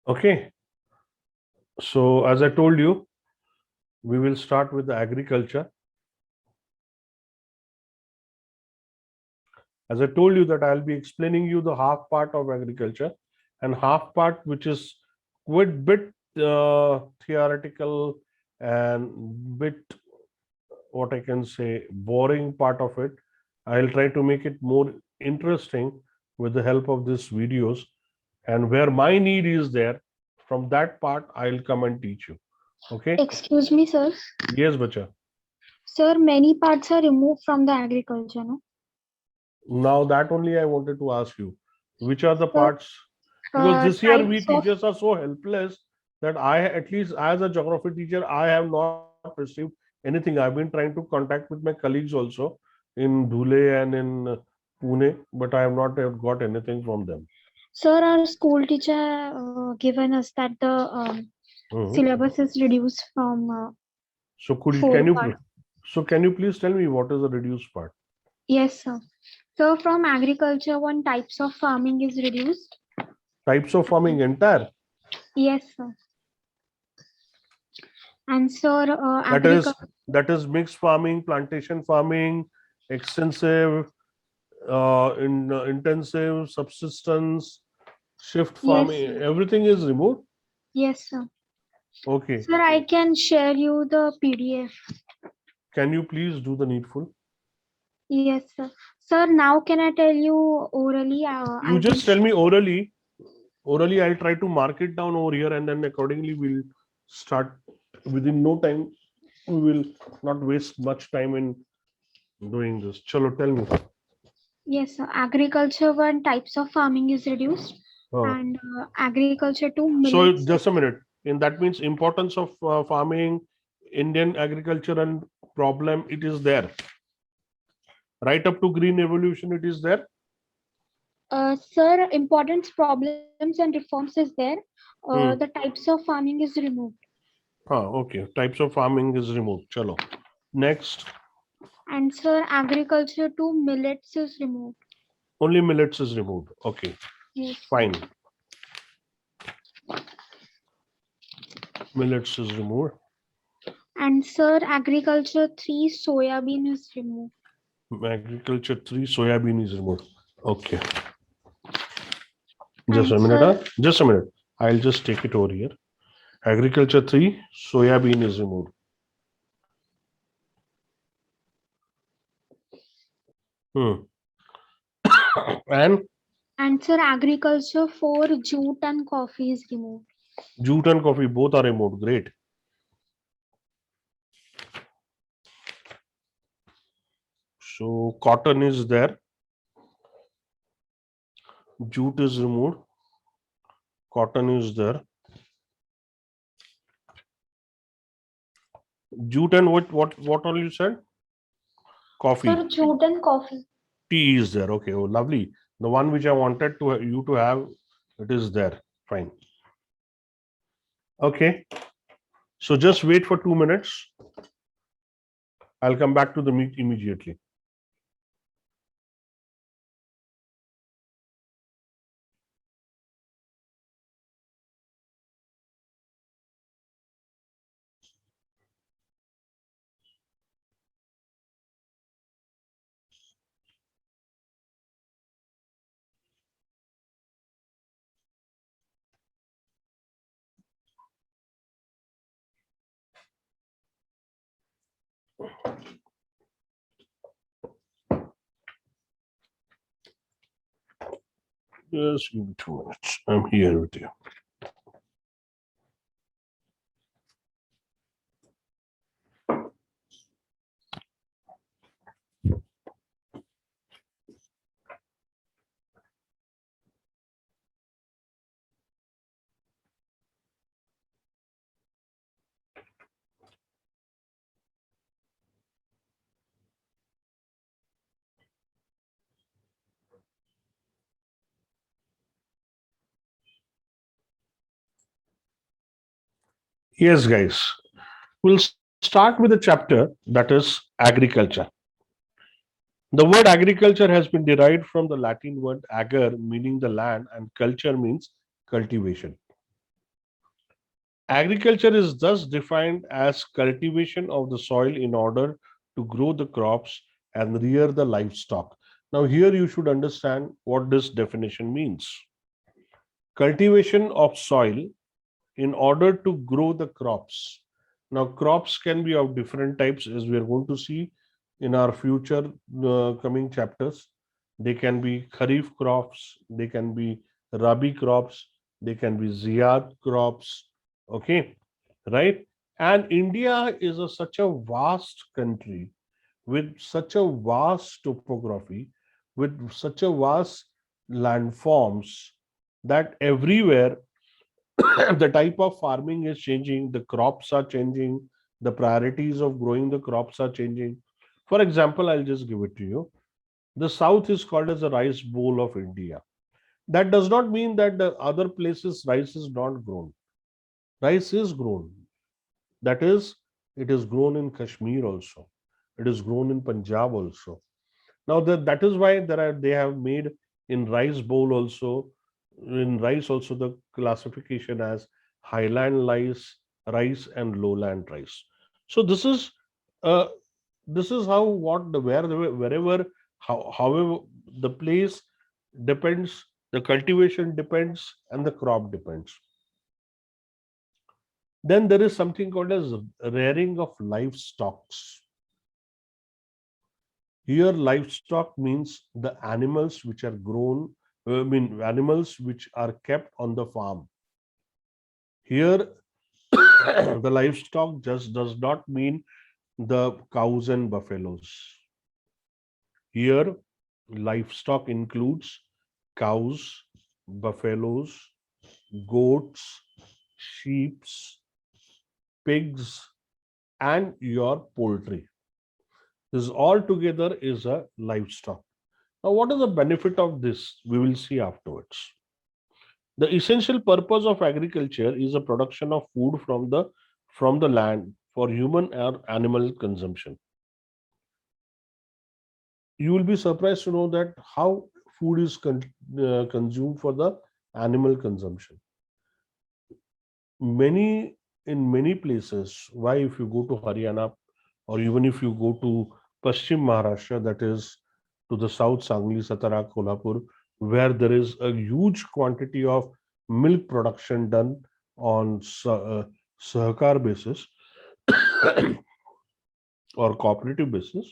Okay, so as I told you, we will start with the agriculture. As I told you that I'll be explaining you the half part of agriculture and half part which is quite bit theoretical and bit what I can say boring part of it. I'll try to make it more interesting with the help of these videos, and where my need is there, from that part I'll come and teach you. Okay? Excuse me, sir. Yes, bacha. Sir, many parts are removed from the agriculture, no? Now that only I wanted to ask you, which are the Sir, parts? Because this year we types of teachers are so helpless that I, at least as a geography teacher, I have not received anything. I've been trying to contact with my colleagues also in Dhule and in Pune, but I have not got anything from them. sir, our school teacher given us that the Mhm. syllabus is reduced from So could you, four part. can you please tell me what is the reduced part? Yes, sir. So from agriculture, one types of farming is reduced. Types of farming entire. Yes, sir. And sir, That agriculture. is mixed farming, plantation farming, extensive, intensive, subsistence, shift Yes, farming. sir. Everything is removed. Yes, sir. Okay. Sir, I can share you the PDF. Can you please do the needful? Yes, sir. Sir, now can I tell you orally? You I can. just tell me orally. Orally, I'll try to mark it down over here, and then accordingly we'll start. Within no time, we will not waste much time in doing this. Chalo, tell me. Yes, sir. Agriculture one types of farming is reduced, Uh, and agriculture two so millets. just a minute. In that means importance of farming, Indian agriculture and problem. It is there right up to green evolution. It is there. Sir, important problems and reforms is there. The Hmm. types of farming is removed, Okay. Types of farming is removed. Chalo. Next, and sir, agriculture two millets is removed. only millets is removed. Okay. Yes, sir. Fine. Millets is removed. And sir, agriculture three soybean is removed. Agriculture 3, soybean is removed. Okay. Just And a minute. sir, Just a minute. I'll just take it over here. Agriculture 3, soybean is removed. Hmm. And and sir, agriculture four jute and coffee is removed. jute and coffee both are removed. Great. So cotton is there. Jute is removed. Cotton is there. Jute and what all you said? Coffee. Sir, jute and coffee. Tea is there. Okay. Oh, lovely. The one which I wanted to you to have, it is there. Fine. Okay. So just wait for 2 minutes. I'll come back to the meet immediately. Just give me 2 minutes. I'm here with you. Yes, guys. We'll start with a chapter that is agriculture. The word agriculture has been derived from the Latin word ager, meaning the land, and culture means cultivation. Agriculture is thus defined as cultivation of the soil in order to grow the crops and rear the livestock. Now, here you should understand what this definition means. Cultivation of soil in order to grow the crops. Now, crops can be of different types, as we are going to see in our future coming chapters. They can be kharif crops, they can be rabi crops, they can be ziyad crops. Okay, right? And India is such a vast country with such a vast topography, with such a vast landforms that everywhere the type of farming is changing, the crops are changing, the priorities of growing the crops are changing. For example, I'll just give it to you. The south is called as the rice bowl of India. That does not mean that the other places rice is not grown. Rice is grown. That is, it is grown in Kashmir also. It is grown in Punjab also. Now that is why they have made in rice bowl also, in rice also, the classification as highland rice and lowland rice. So uh, this is how what the wherever however the place depends, the cultivation depends, and the crop depends. Then there is something called as rearing of livestock. Here, livestock means the animals which are grown, animals which are kept on the farm. Here, the livestock just does not mean the cows and buffaloes. Here, livestock includes cows, buffaloes, goats, sheep, pigs, and your poultry. This all together is a livestock. Now, what is the benefit of this? We will see afterwards. The essential purpose of agriculture is the production of food from the land for human or animal consumption. You will be surprised to know that how food is consumed for the animal consumption. Many in many places, why if you go to Haryana or even if you go to Paschim Maharashtra, that is to the south, Sangli, Satara, Kolhapur, where there is a huge quantity of milk production done on sahakar basis or cooperative basis,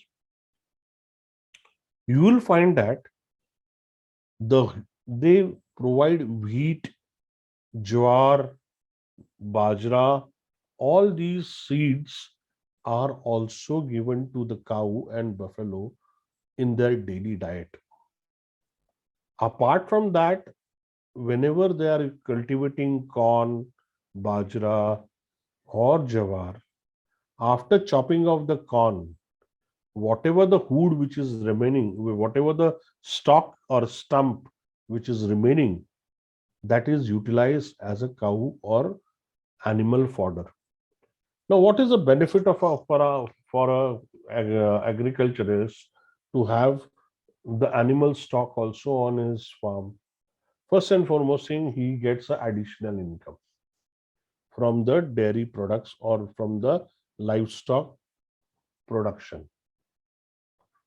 you will find that they provide wheat, jowar, bajra, all these seeds are also given to the cow and buffalo in their daily diet. Apart from that, whenever they are cultivating corn, bajra, or jawar, after chopping off the corn, whatever the hood which is remaining, whatever the stalk or stump which is remaining, that is utilized as a cow or animal fodder. Now, what is the benefit of agriculture is to have the animal stock also on his farm. First and foremost thing, he gets an additional income from the dairy products or from the livestock production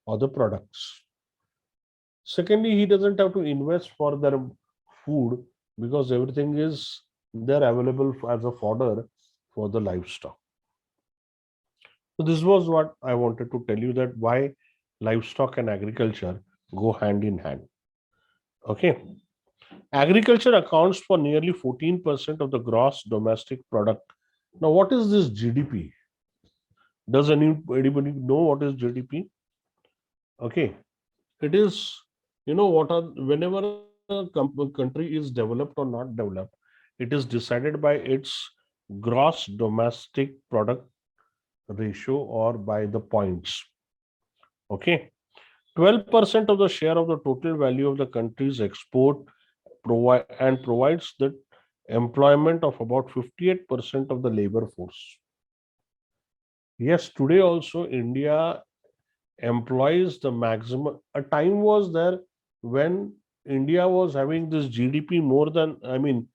or the products. Secondly, he doesn't have to invest for their food because everything is there available as a fodder for the livestock. So this was what I wanted to tell you, that why livestock and agriculture go hand in hand. Okay. Agriculture accounts for nearly 14% of the gross domestic product. Now, what is this GDP? Does anybody know what is GDP? Okay. It is, what are, whenever a country is developed or not developed, it is decided by its gross domestic product ratio or by the points. Okay. 12% of the share of the total value of the country's export provides the employment of about 58% of the labor force. Yes, today also India employs the maximum. A time was there when India was having this GDP more than, I mean,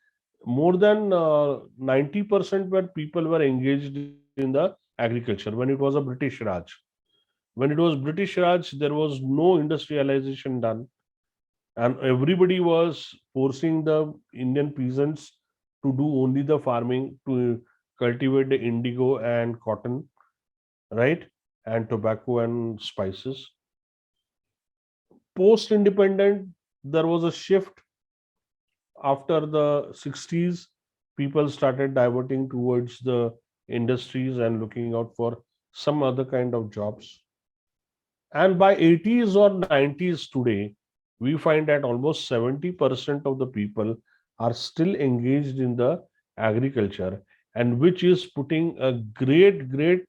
more than 90% where people were engaged in the agriculture when it was a British Raj. When it was British Raj, there was no industrialization done, and everybody was forcing the Indian peasants to do only the farming, to cultivate the indigo and cotton, right? And tobacco and spices. Post independent, there was a shift. After the 60s, people started diverting towards the industries and looking out for some other kind of jobs. And by 80s or 90s today, we find that almost 70% of the people are still engaged in the agriculture, and which is putting a great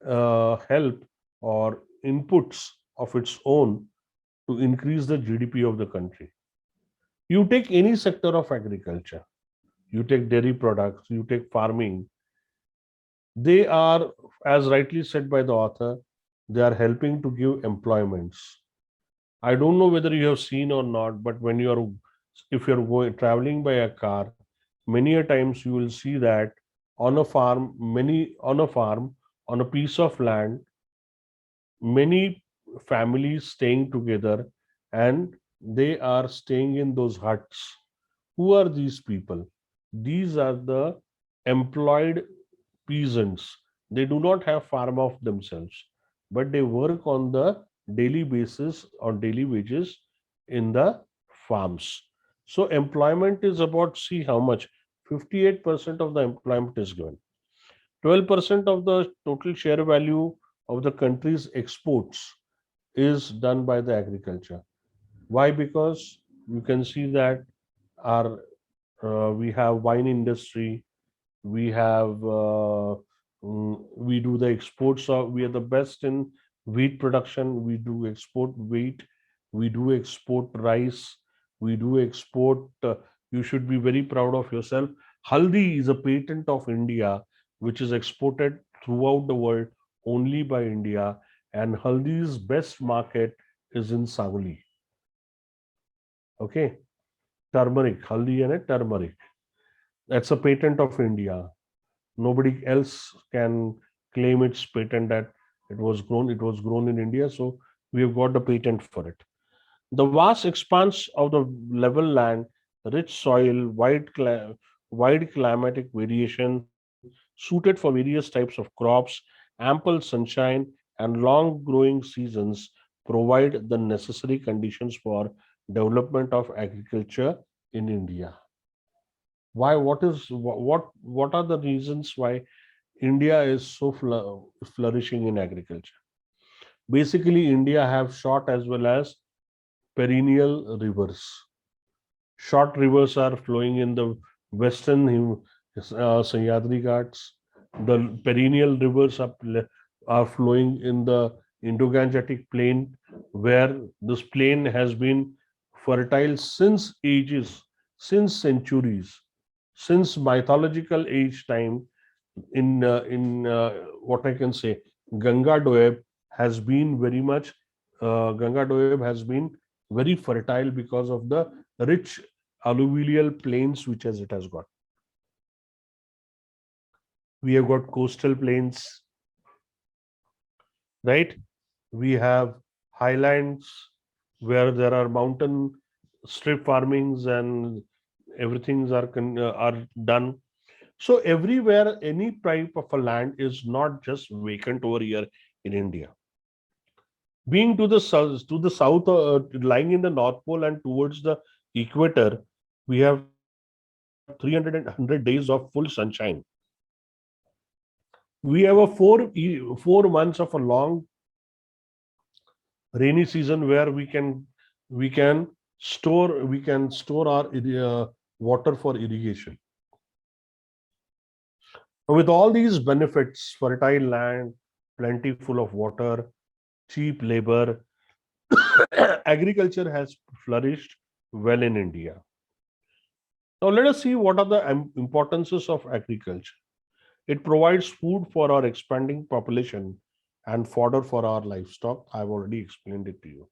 help or inputs of its own to increase the GDP of the country. You take any sector of agriculture, you take dairy products, you take farming, they are, as rightly said by the author, they are helping to give employments. I don't know whether you have seen or not, but when you are, if you're going traveling by a car, many a times you will see that on a farm, on a piece of land, many families staying together, and they are staying in those huts. Who are these people? These are the employed peasants. They do not have farm of themselves, but they work on the daily basis, on daily wages in the farms. So employment is about, see how much, 58% of the employment is given. 12% of the total share value of the country's exports is done by the agriculture. Why? Because you can see that our we have wine industry, we have we do the exports of, we are the best in wheat production, we do export wheat, we do export rice, we do export you should be very proud of yourself. Haldi is a patent of India which is exported throughout the world only by India, and Haldi's best market is in Savli. Okay, turmeric, haldi and a turmeric, that's a patent of India. Nobody else can claim its patent that it was grown in India, so we have got the patent for it. The vast expanse of the level land, rich soil, wide climatic variation suited for various types of crops, ample sunshine, and long growing seasons provide the necessary conditions for development of agriculture in India. Why? What are the reasons why India is so flourishing in agriculture? Basically, India have short as well as perennial rivers. Short rivers are flowing in the western Sahyadri Ghats. The perennial rivers are flowing in the Indo-Gangetic plain, where this plain has been fertile since ages, since centuries, since mythological age time. In what I can say, Ganga Doab has been very much Ganga Doab has been very fertile because of the rich alluvial plains which as it has got. We have got coastal plains, right? We have highlands where there are mountain strip farmings and everything's are done. So everywhere, any type of a land is not just vacant over here in India. Being to the south, lying in the North Pole and towards the equator, we have 300 days of full sunshine. We have a 4 months of a long rainy season where we can store our water for irrigation. With all these benefits, fertile land, plenty full of water, cheap labor, agriculture has flourished well in India. Now let us see what are the importances of agriculture. It provides food for our expanding population and fodder for our livestock. I've already explained it to you.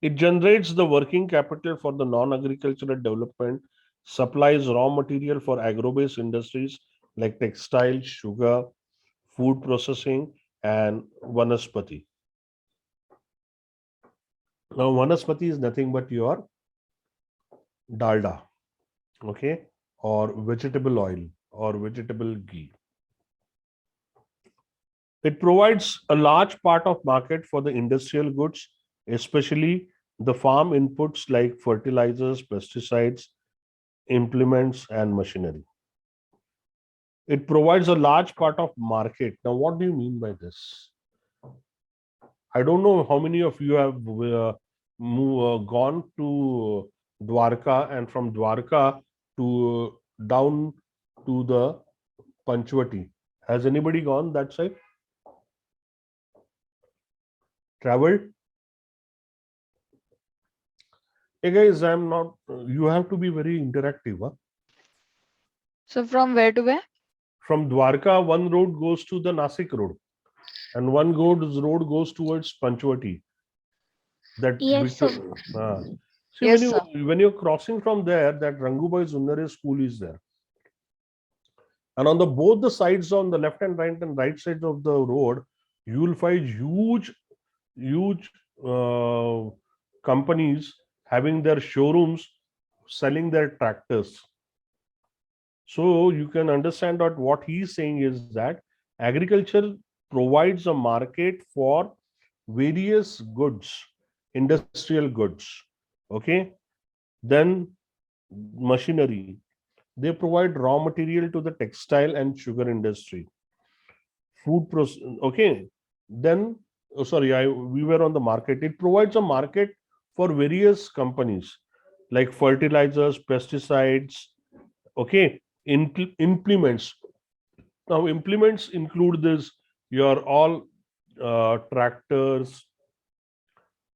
It generates the working capital for the non-agricultural development supplies raw material for agro-based industries like textile, sugar, food processing, and vanaspati. Now, vanaspati is nothing but your dalda, okay, or vegetable oil or vegetable ghee. It provides a large part of market for the industrial goods, especially the farm inputs like fertilizers, pesticides, implements, and machinery. It provides a large part of market. Now, what do you mean by this? I don't know how many of you have gone to Dwarka and from Dwarka to down to the Panchvati. Has anybody gone that side? Traveled? Hey guys, I'm not. You have to be very interactive. Huh? So from where to where? From Dwarka, one road goes to the Nasik road, and one road goes towards Panchvati. That Yes, sir. see, Yes, sir. when you're crossing from there, that Rangubai Zunare school is there, and on the both the sides, on the left and right sides of the road, you will find huge companies having their showrooms selling their tractors. So you can understand that what he's saying is that agriculture provides a market for various goods, industrial goods. Okay. Then machinery. They provide raw material to the textile and sugar industry. Okay. Then, oh, sorry, we were on the market. It provides a market for various companies like fertilizers, pesticides, okay, implements. Now, implements include this your all tractors,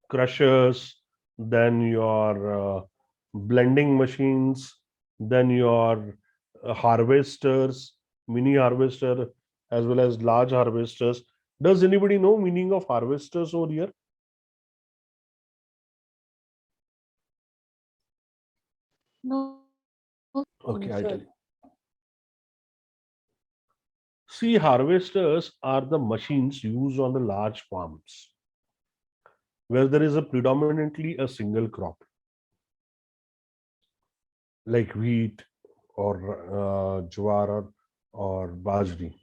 crushers, then your blending machines, then your harvesters, mini harvester, as well as large harvesters. Does anybody know meaning of harvesters over here? No. Okay, I'll tell you. See, harvesters are the machines used on the large farms where there is a predominantly a single crop like wheat or jawar or bajri.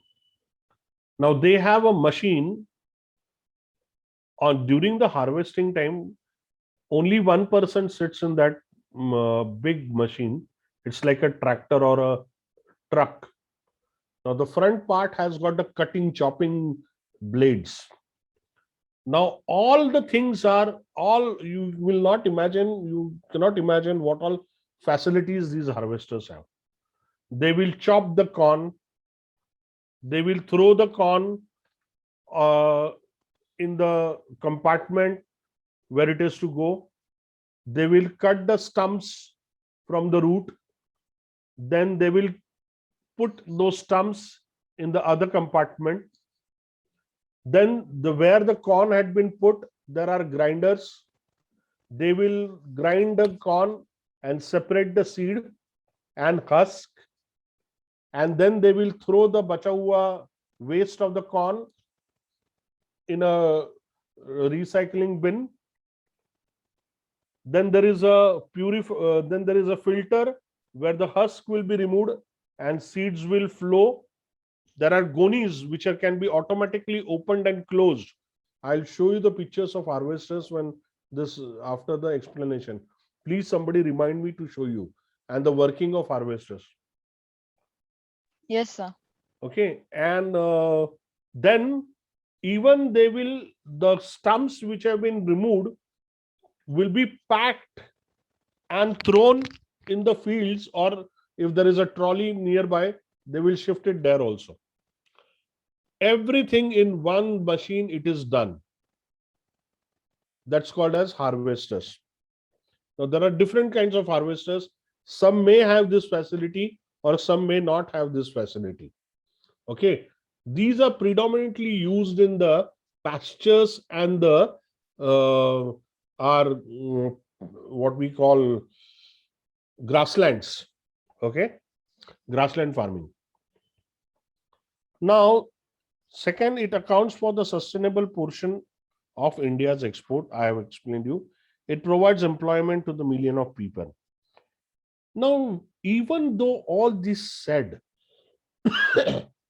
Now they have a machine on during the harvesting time. Only one person sits in that big machine. It's like a tractor or a truck. Now the front part has got the cutting, chopping blades. Now all the things are all you will not imagine. You cannot imagine what all facilities these harvesters have. They will chop the corn. They will throw the corn in the compartment where it is to go. They will cut the stumps from the root. Then they will put those stumps in the other compartment. Then where the corn had been put, there are grinders. They will grind the corn and separate the seed and husk. And then they will throw the bacha hua waste of the corn in a recycling bin. Then there is a filter where the husk will be removed and seeds will flow. There are gonis which can be automatically opened and closed. I'll show you the pictures of harvesters when this after the explanation. Please somebody remind me to show you and the working of harvesters. Yes, sir. Okay, and then even the stumps which have been removed will be packed and thrown in the fields, or if there is a trolley nearby, they will shift it there also. Everything in one machine, it is done. That's called as harvesters. Now there are different kinds of harvesters. Some may have this facility or some may not have this facility. Okay, these are predominantly used in the pastures and the what we call grasslands. Okay, grassland farming. Now, second, it accounts for the sustainable portion of India's export. I have explained you. It provides employment to the million of people. Now, even though all this said,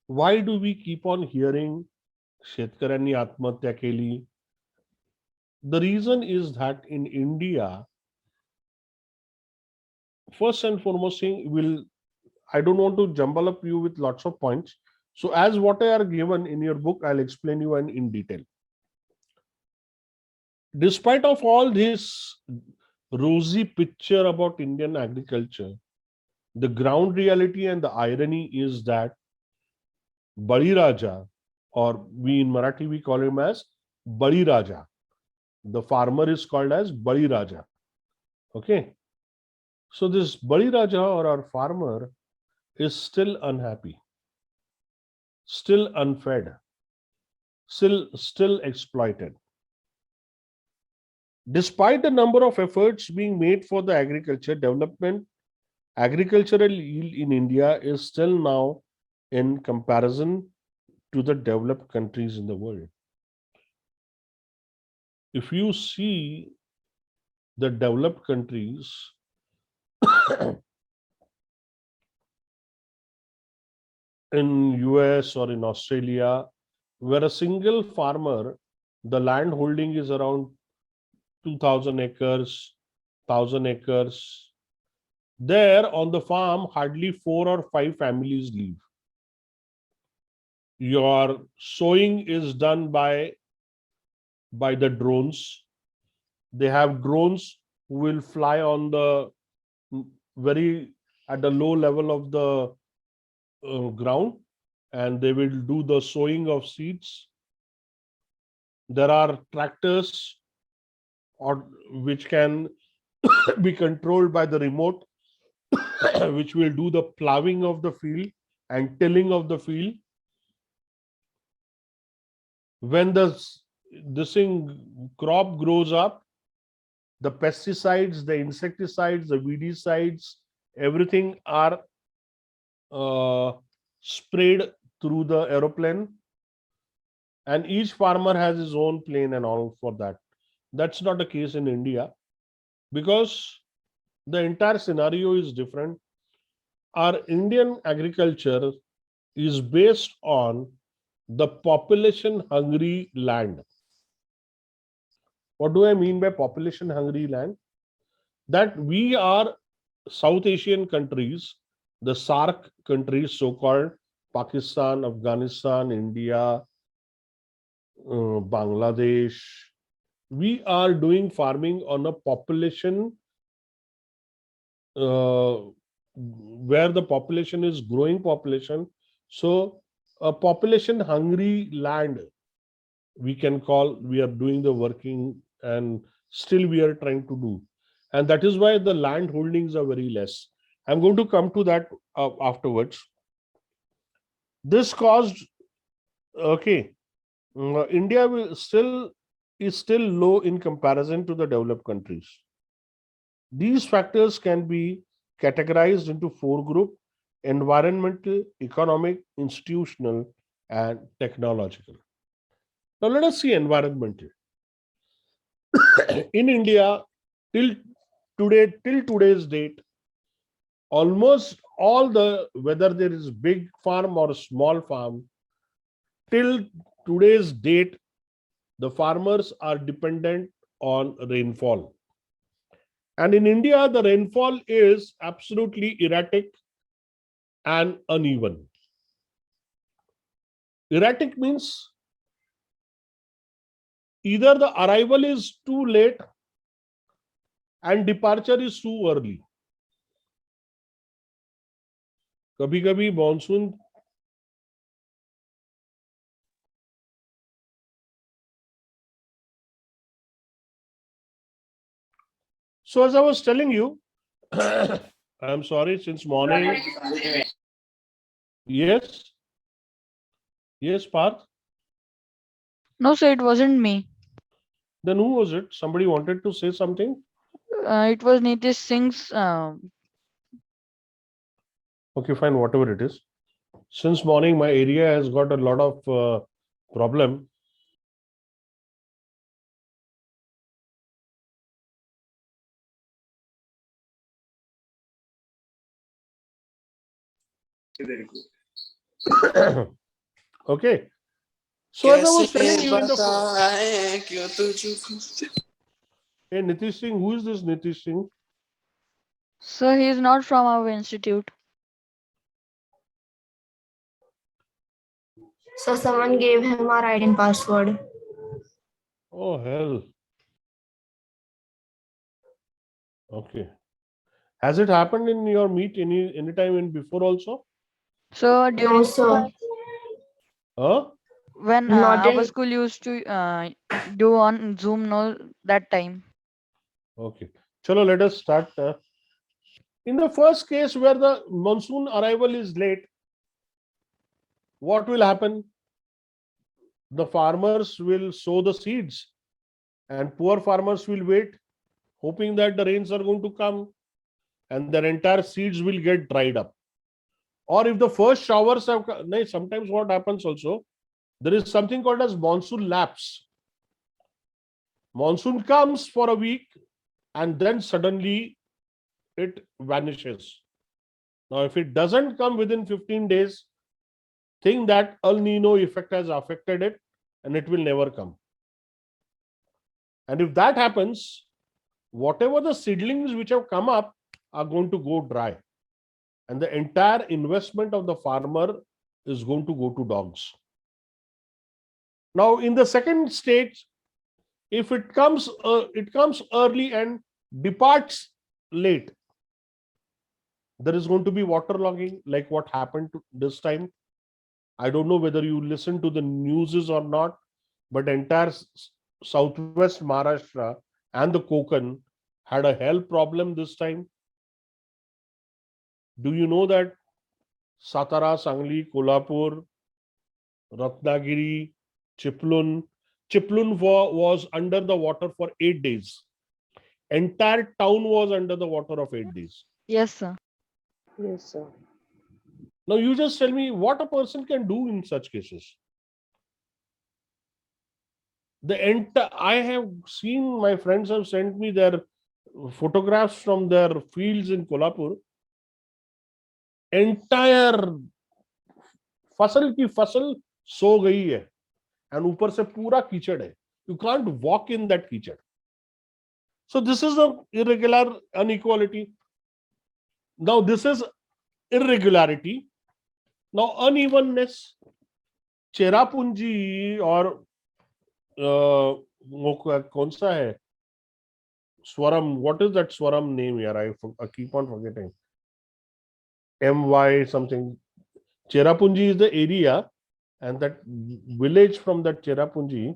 why do we keep on hearing शेतकऱ्यांनी आत्महत्या केली? The reason is that in India, first and foremost thing, I don't want to jumble up you with lots of points. So as what I are given in your book, I'll explain you in detail. Despite of all this rosy picture about Indian agriculture, the ground reality and the irony is that Bali Raja, or we in Marathi we call him as Bali Raja. The farmer is called as Bali Raja. Okay. So this Bali Raja or our farmer is still unhappy, still unfed, still exploited. Despite the number of efforts being made for the agriculture development, agricultural yield in India is still now in comparison to the developed countries in the world. If you see the developed countries, in US or in Australia, where a single farmer, the land holding is around 2000 acres, 1000 acres. There on the farm, hardly 4 or 5 families live. Your sowing is done by the drones. They have drones who will fly on the very at the low level of the ground, and they will do the sowing of seeds. There are tractors or which can be controlled by the remote, which will do the plowing of the field and tilling of the field. When this crop grows up, the pesticides, the insecticides, the weedicides, everything are sprayed through the aeroplane, and each farmer has his own plane and all for that. That's not the case in India, because the entire scenario is different. Our Indian agriculture is based on the population hungry land. What do I mean by population hungry land? That we are South Asian countries, the SAARC countries, so-called Pakistan, Afghanistan, India, Bangladesh, we are doing farming on a population where the population is growing population. So a population hungry land, we can call, we are doing the working, and still we are trying to do. And that is why the land holdings are very less. I'm going to come to that afterwards. This caused, okay, India is still low in comparison to the developed countries. These factors can be categorized into 4 groups: environmental, economic, institutional, and technological. Now let us see environmental. In India, till today's date, almost all the, whether there is big farm or small farm, till today's date, the farmers are dependent on rainfall. And in India, the rainfall is absolutely erratic and uneven. Erratic means either the arrival is too late and departure is too early. कभी कभी monsoon So as I was telling you, I'm sorry, since morning. Yes. Yes, Parth. No, sir, it wasn't me. Then who was it? Somebody wanted to say something? It was Nitish Singh's. Okay, fine, whatever it is. Since morning, my area has got a lot of problem. Okay. So as I was telling you in the hey Nitish Singh, who is this Nitish Singh? Sir, he is not from our institute. So someone gave him our ID and password. Oh hell. Okay. Has it happened in your meet any time in before also? So No, during sir. Huh? when Not our in. school used to do on Zoom, no, that time. Okay. Chalo, let us start. In the first case where the monsoon arrival is late, what will happen? The farmers will sow the seeds and poor farmers will wait, hoping that the rains are going to come and their entire seeds will get dried up. Or if the first showers have no, sometimes what happens also, there is something called as monsoon lapse. Monsoon comes for a week and then suddenly it vanishes. Now, if it doesn't come within 15 days, think that El Nino effect has affected it and it will never come. And if that happens, whatever the seedlings which have come up are going to go dry. And the entire investment of the farmer is going to go to dogs. Now, in the second stage, if it comes early and departs late, there is going to be waterlogging, like what happened this time. I don't know whether you listen to the news or not, but entire southwest Maharashtra and the Konkan had a hell problem this time. Do you know that Satara, Sangli, Kolhapur, Ratnagiri, Chiplun, was under the water for 8 days. Entire town was under the water of 8 days. Yes, sir. Yes, sir. Now you just tell me what a person can do in such cases. I have seen, my friends have sent me their photographs from their fields in Kolhapur. Entire फसल की फसल सो गई है and ऊपर से पूरा कीचड़ है. You can't walk in that कीचड़. So this is a irregular inequality. Now this is irregularity. Now unevenness. Cherrapunji और कौन सा है Swaram, what is that Swaram name here? I keep on forgetting. MY something. Cherapunji is the area, and that village from that Cherapunji,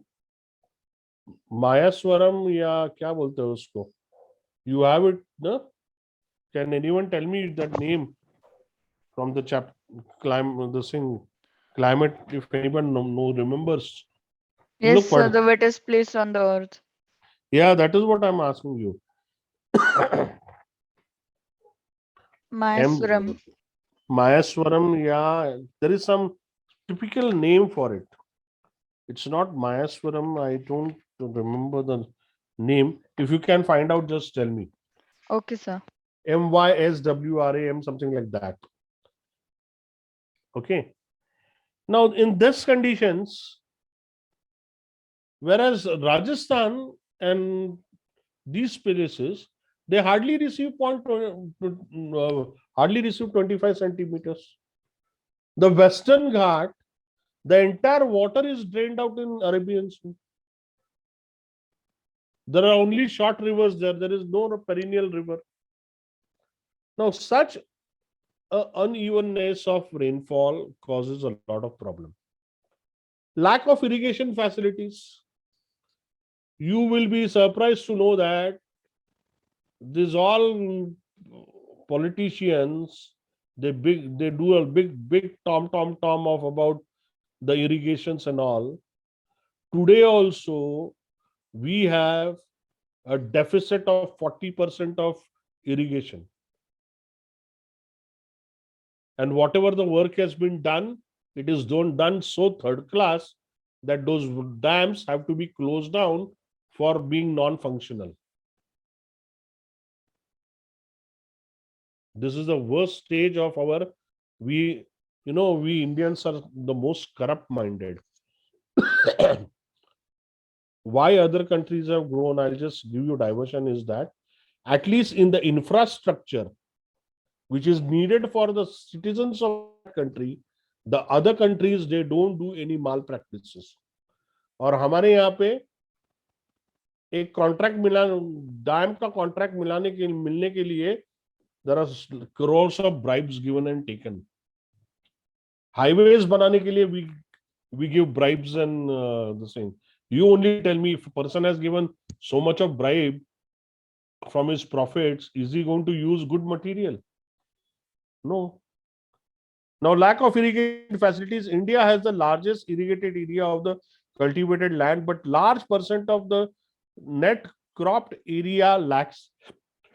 Mayaswaram या क्या बोलते हैं उसको? You have it, no? Can anyone tell me that name from the climate? If anyone remembers. Yes, sir, the wettest place on the earth. Yeah, that is what I'm asking you. Maheswaram. Mayaswaram, yeah, there is some typical name for it. It's not Mayaswaram. I don't remember the name. If you can find out, just tell me. Okay, sir. MYSWRAM, something like that. Okay. Now, in this conditions, whereas Rajasthan and these places, they hardly receive hardly receive 25 centimeters. The Western Ghat, the entire water is drained out in Arabian Sea. There are only short rivers there. There is no perennial river. Now, such unevenness of rainfall causes a lot of problem. Lack of irrigation facilities. You will be surprised to know that these all politicians, they do a big tom of about the irrigations and all. Today also, we have a deficit of 40% of irrigation. and whatever the work has been done, it is done so third class that those dams have to be closed down for being non-functional. This is the worst stage of our, we Indians are the most corrupt minded. Why other countries have grown, I'll just give you diversion, is that at least in the infrastructure which is needed for the citizens of that country, the other countries, they don't do any malpractices. और हमारे यहाँ पे एक contract मिला, dam का contract मिलने के लिए there are crores of bribes given and taken. Highways बनाने के लिए we give bribes and the same. You only tell me, if a person has given so much of bribe from his profits, is he going to use good material? No. Now, lack of irrigation facilities. India has the largest irrigated area of the cultivated land, but large percent of the net cropped area lacks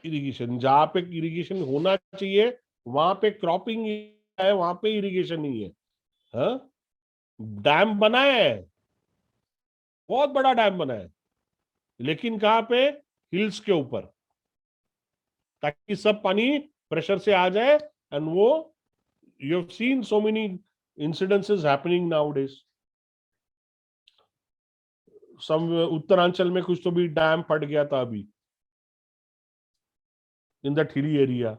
irrigation. जहां पे irrigation होना चाहिए वहां पे cropping है, वहां पे irrigation नहीं है. हाँ, डैम बना है, बहुत बड़ा डैम बना है, लेकिन कहां पे? हिल्स के ऊपर, ताकि सब पानी प्रेशर से आ जाए. एंड वो, you have seen so many incidences happening nowadays. Some Uttaranchal में कुछ तो भी डैम फट गया था अभी in that hilly area.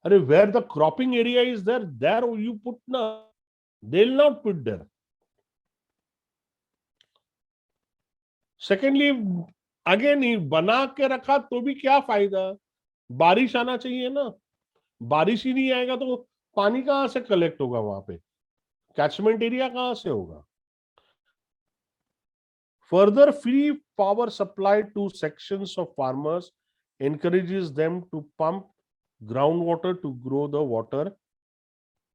अरे, where the cropping area is there you put na, they'll not put there. Secondly, again, बना के रखा तो भी क्या फायदा? बारिश आना चाहिए ना. बारिश ही नहीं आएगा तो पानी कहां से कलेक्ट होगा? वहां पे कैचमेंट एरिया कहां से होगा? Further, free power supply to sections of farmers encourages them to pump groundwater to grow the water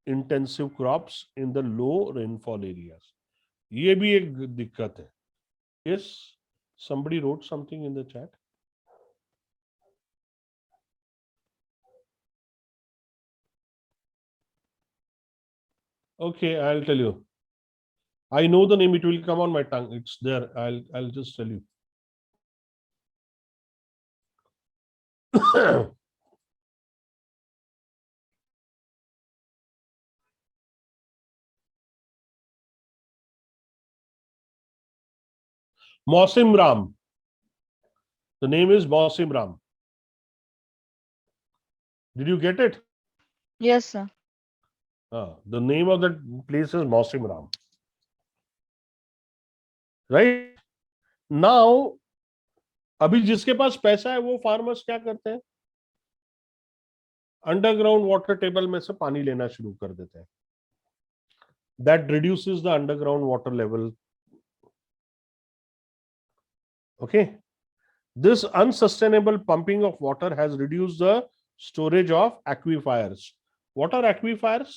intensive crops in the low rainfall areas. ये भी एक दिक्कत है. Yes, somebody wrote something in the chat. Okay, I'll tell you. I know the name, it will come on my tongue. It's there. I'll just tell you. Mausim Ram. The name is Mausim Ram. Did you get it? Yes, sir. The name of that place is Mausim Ram. Right? Now, अभी जिसके पास पैसा है वो farmers क्या करते हैं? Underground water table में से पानी लेना शुरू कर देते हैं. That reduces the underground water level. Okay. This unsustainable pumping of water has reduced the storage of aquifers. What are aquifers?